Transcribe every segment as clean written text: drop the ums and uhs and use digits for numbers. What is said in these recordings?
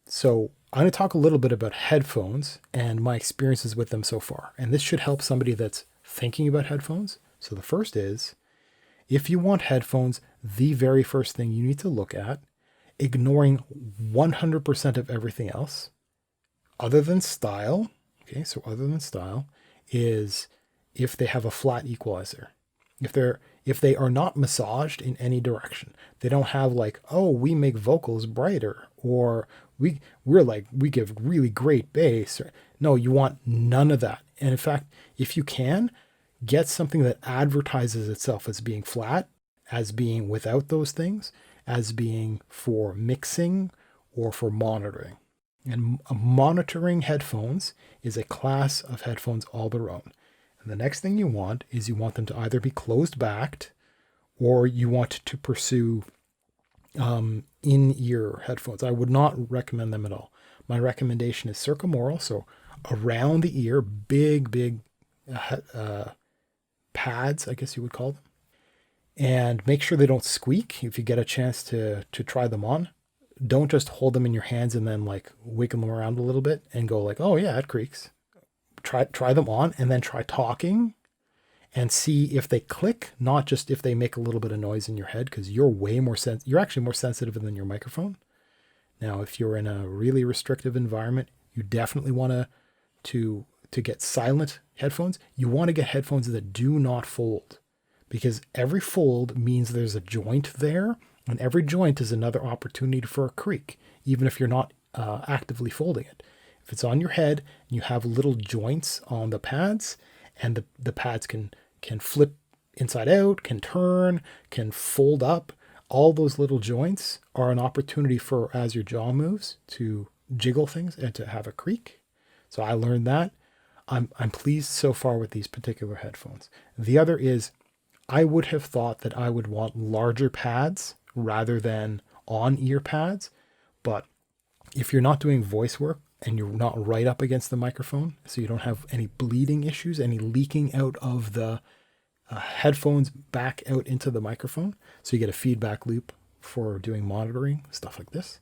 So I'm going to talk a little bit about headphones and my experiences with them so far. And this should help somebody that's thinking about headphones. So the first is, if you want headphones, the very first thing you need to look at, ignoring 100% of everything else, other than style, okay, so other than style, is if they have a flat equalizer. If they are not massaged in any direction, they don't have like, oh, we make vocals brighter, or we give really great bass. No, you want none of that. And in fact, if you can, get something that advertises itself as being flat, as being without those things, as being for mixing or for monitoring. And monitoring headphones is a class of headphones all their own. And the next thing you want is you want them to either be closed backed, or you want to pursue in-ear headphones. I would not recommend them at all. My recommendation is circumaural, so around the ear, big pads, I guess you would call them. And make sure they don't squeak if you get a chance to try them on. Don't just hold them in your hands and then like wiggle them around a little bit and go like, oh yeah, it creaks. Try them on and then try talking and see if they click, not just if they make a little bit of noise in your head, because you're actually more sensitive than your microphone. Now, if you're in a really restrictive environment, you definitely want to get silent headphones. You want to get headphones that do not fold, because every fold means there's a joint there, and every joint is another opportunity for a creak, even if you're not actively folding it. If it's on your head and you have little joints on the pads, and the pads can flip inside out, can turn, can fold up, all those little joints are an opportunity for, as your jaw moves, to jiggle things and to have a creak. So I learned that. I'm pleased so far with these particular headphones. The other is, I would have thought that I would want larger pads rather than on-ear pads. But if you're not doing voice work and you're not right up against the microphone, so you don't have any bleeding issues, any leaking out of the headphones back out into the microphone, so you get a feedback loop for doing monitoring, stuff like this,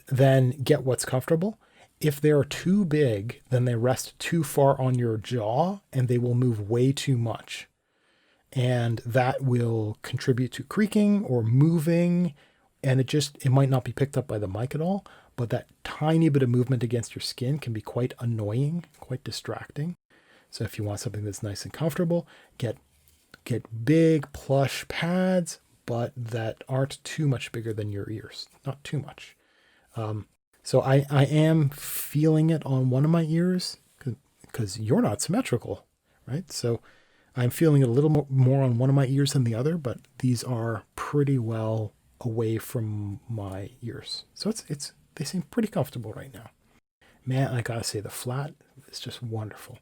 then get what's comfortable. If they are too big, then they rest too far on your jaw and they will move way too much. And that will contribute to creaking or moving. And it might not be picked up by the mic at all, but that tiny bit of movement against your skin can be quite annoying, quite distracting. So if you want something that's nice and comfortable, get big plush pads, but that aren't too much bigger than your ears, not too much. So I am feeling it on one of my ears because you're not symmetrical, right? So I'm feeling it a little more on one of my ears than the other, but these are pretty well away from my ears. So they seem pretty comfortable right now. Man, I gotta say the flat is just wonderful.